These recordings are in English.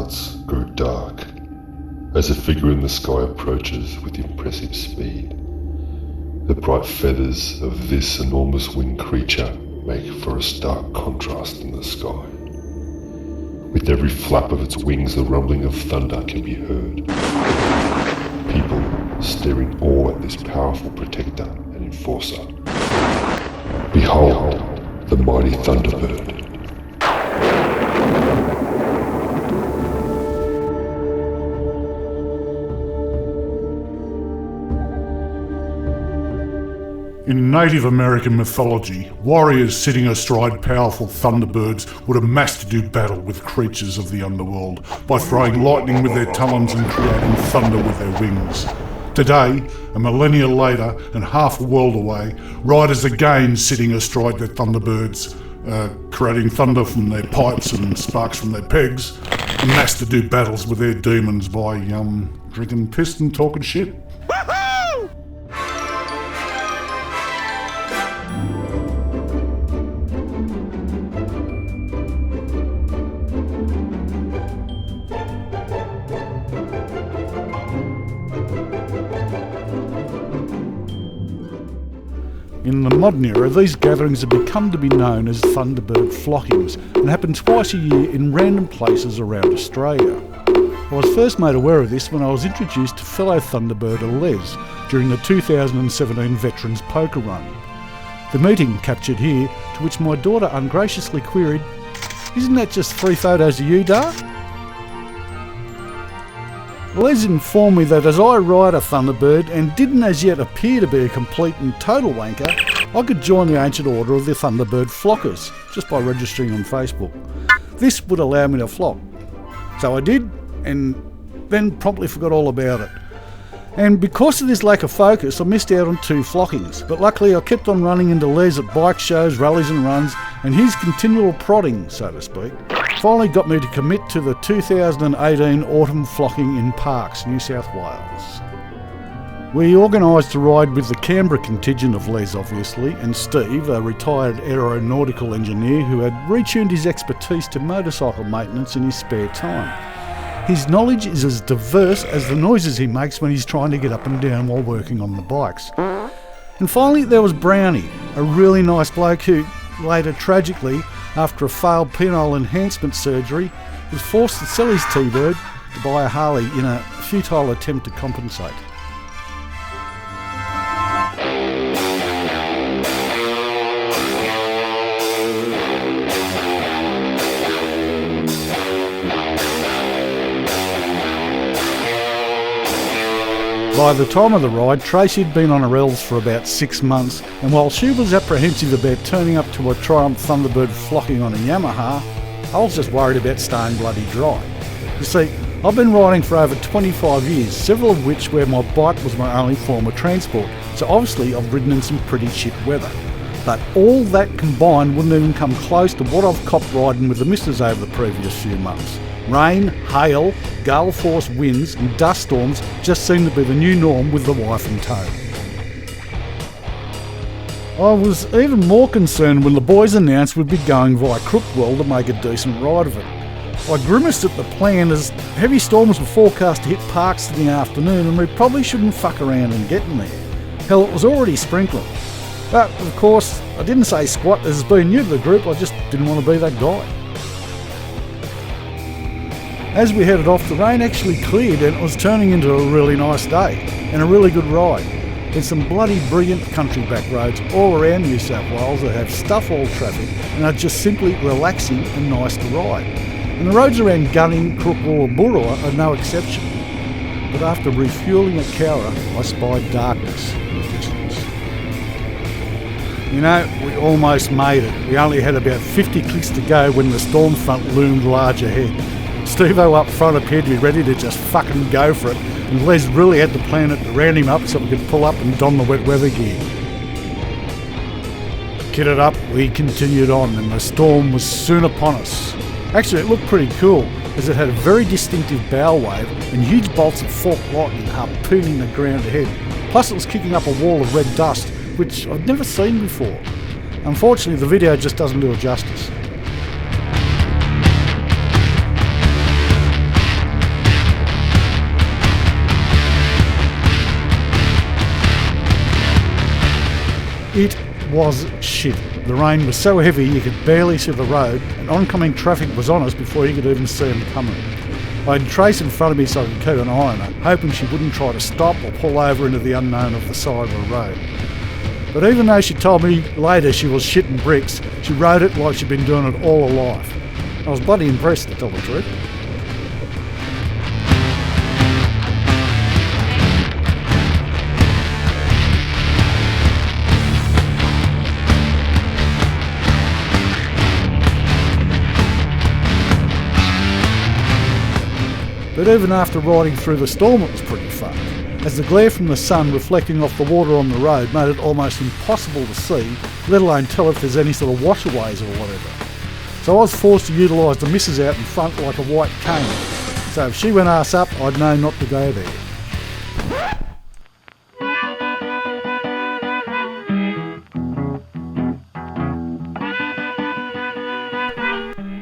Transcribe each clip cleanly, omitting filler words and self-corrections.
clouds grow dark as a figure in the sky approaches with impressive speed. The bright feathers of this enormous winged creature make for a stark contrast in the sky. With every flap of its wings, the rumbling of thunder can be heard. People stare in awe at this powerful protector and enforcer. Behold, the mighty Thunderbird. In Native American mythology, warriors sitting astride powerful thunderbirds would amass to do battle with creatures of the underworld by throwing lightning with their talons and creating thunder with their wings. Today, a millennia later and half a world away, riders again sitting astride their thunderbirds, creating thunder from their pipes and sparks from their pegs, amass to do battles with their demons by drinking piss and talking shit. In the modern era, these gatherings have become to be known as Thunderbird Flockings and happen twice a year in random places around Australia. I was first made aware of this when I was introduced to fellow Thunderbirder Les during the 2017 Veterans Poker Run. The meeting captured here, to which my daughter ungraciously queried, "Isn't that just 3 photos of you, Dar?" Les informed me that as I ride a Thunderbird and didn't as yet appear to be a complete and total wanker, I could join the ancient order of the Thunderbird Flockers just by registering on Facebook. This would allow me to flock. So I did, and then promptly forgot all about it. And because of this lack of focus, I missed out on 2 flockings, but luckily I kept on running into Les at bike shows, rallies and runs, and his continual prodding, so to speak, finally got me to commit to the 2018 autumn flocking in Parkes, New South Wales. We organised a ride with the Canberra contingent of Les, obviously, and Steve, a retired aeronautical engineer who had retuned his expertise to motorcycle maintenance in his spare time. His knowledge is as diverse as the noises he makes when he's trying to get up and down while working on the bikes. And finally there was Brownie, a really nice bloke who later tragically, after a failed penile enhancement surgery, was forced to sell his T-Bird to buy a Harley in a futile attempt to compensate. By the time of the ride, Tracy had been on her L's for about 6 months, and while she was apprehensive about turning up to a Triumph Thunderbird flocking on a Yamaha, I was just worried about staying bloody dry. You see, I've been riding for over 25 years, several of which where my bike was my only form of transport, so obviously I've ridden in some pretty shit weather. But all that combined wouldn't even come close to what I've copped riding with the missus over the previous few months. Rain, hail, gale force winds and dust storms just seem to be the new norm with the wife in tow. I was even more concerned when the boys announced we'd be going via Crookwell to make a decent ride of it. I grimaced at the plan as heavy storms were forecast to hit Parkes in the afternoon and we probably shouldn't fuck around and getting there. Hell, it was already sprinkling. But of course, I didn't say squat as being new to the group, I just didn't want to be that guy. As we headed off, the rain actually cleared and it was turning into a really nice day and a really good ride. There's some bloody brilliant country back roads all around New South Wales that have stuff all traffic and are just simply relaxing and nice to ride. And the roads around Gunning, Crookwell or Burra are no exception. But after refuelling at Cowra, I spied darkness in the distance. You know, we almost made it. We only had about 50 clicks to go when the storm front loomed large ahead. Steve-O up front appeared to be ready to just fucking go for it, and Les really had to plan it to round him up so we could pull up and don the wet weather gear. Kitted up, we continued on, and the storm was soon upon us. Actually, it looked pretty cool, as it had a very distinctive bow wave and huge bolts of forked lightning harpooning the ground ahead. Plus it was kicking up a wall of red dust, which I've never seen before. Unfortunately, the video just doesn't do it justice. It was shit. The rain was so heavy you could barely see the road, and oncoming traffic was on us before you could even see them coming. I had Trace in front of me so I could keep an eye on her, hoping she wouldn't try to stop or pull over into the unknown of the side of the road. But even though she told me later she was shitting bricks, she rode it like she'd been doing it all her life. I was bloody impressed, to tell the truth. But even after riding through the storm it was pretty fun, as the glare from the sun reflecting off the water on the road made it almost impossible to see, let alone tell if there's any sort of washaways or whatever. So I was forced to utilise the missus out in front like a white cane, so if she went arse up I'd know not to go there.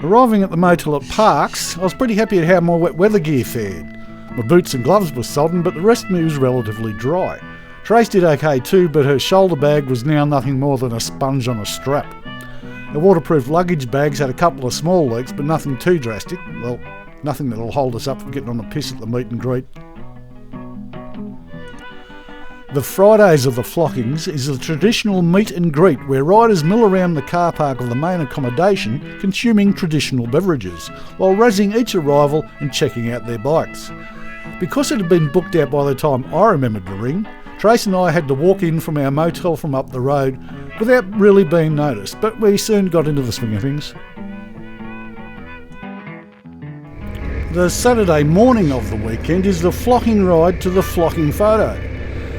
Arriving at the motel at Parks, I was pretty happy at how my wet weather gear fared. My boots and gloves were sodden, but the rest of me was relatively dry. Trace did okay too, but her shoulder bag was now nothing more than a sponge on a strap. The waterproof luggage bags had a couple of small leaks, but nothing too drastic. Well, nothing that'll hold us up from getting on the piss at the meet and greet. The Fridays of the Flockings is a traditional meet and greet where riders mill around the car park of the main accommodation consuming traditional beverages, while razzing each arrival and checking out their bikes. Because it had been booked out by the time I remembered to ring, Trace and I had to walk in from our motel from up the road without really being noticed, but we soon got into the swing of things. The Saturday morning of the weekend is the flocking ride to the flocking photo.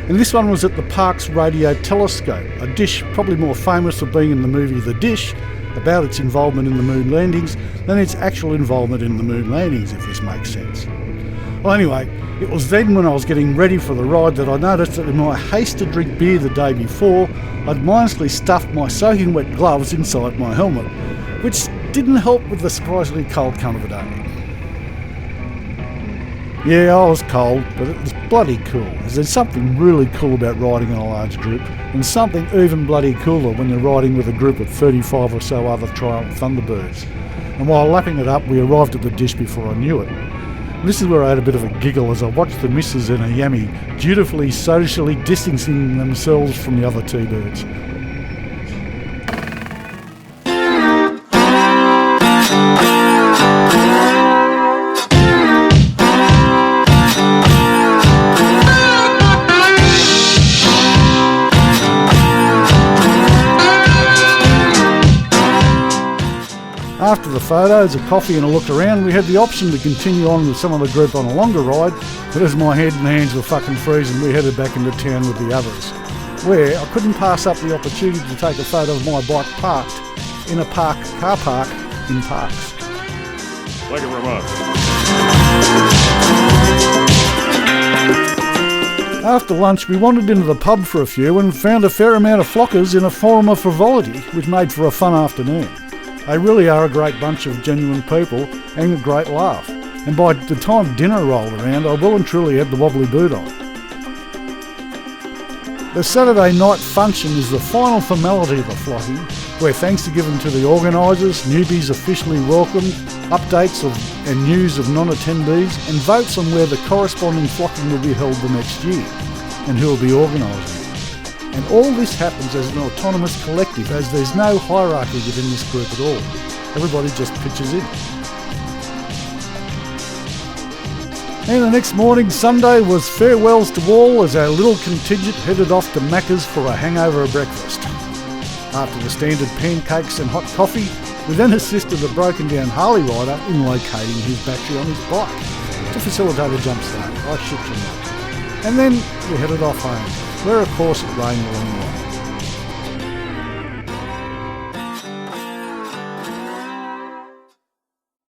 And this one was at the Parks Radio Telescope, a dish probably more famous for being in the movie The Dish, about its involvement in the moon landings, than its actual involvement in the moon landings, if this makes sense. Well anyway, it was then when I was getting ready for the ride that I noticed that in my haste to drink beer the day before, I'd mindlessly stuffed my soaking wet gloves inside my helmet, which didn't help with the surprisingly cold come of the day. Yeah, I was cold, but it was bloody cool, as there's something really cool about riding in a large group, and something even bloody cooler when you're riding with a group of 35 or so other Triumph Thunderbirds. And while lapping it up, we arrived at the dish before I knew it. And this is where I had a bit of a giggle as I watched the missus and her yummy dutifully socially distancing themselves from the other two birds. After the photos, a coffee and a look around, we had the option to continue on with some of the group on a longer ride, but as my head and hands were fucking freezing, we headed back into town with the others, where I couldn't pass up the opportunity to take a photo of my bike parked in a car park in Parks. Thank you very much. After lunch, we wandered into the pub for a few and found a fair amount of flockers in a forum of frivolity, which made for a fun afternoon. They really are a great bunch of genuine people and a great laugh. And by the time dinner rolled around, I well and truly had the wobbly boot on. The Saturday night function is the final formality of the flocking, where thanks are given to the organisers, newbies officially welcomed, updates and news of non-attendees, and votes on where the corresponding flocking will be held the next year, and who will be organising. And all this happens as an autonomous collective, as there's no hierarchy within this group at all. Everybody just pitches in. And the next morning, Sunday, was farewells to all as our little contingent headed off to Macca's for a hangover breakfast. After the standard pancakes and hot coffee, we then assisted a broken down Harley rider in locating his battery on his bike to facilitate a jump start. I shit you not. And then we headed off home, where of course it rained along the way.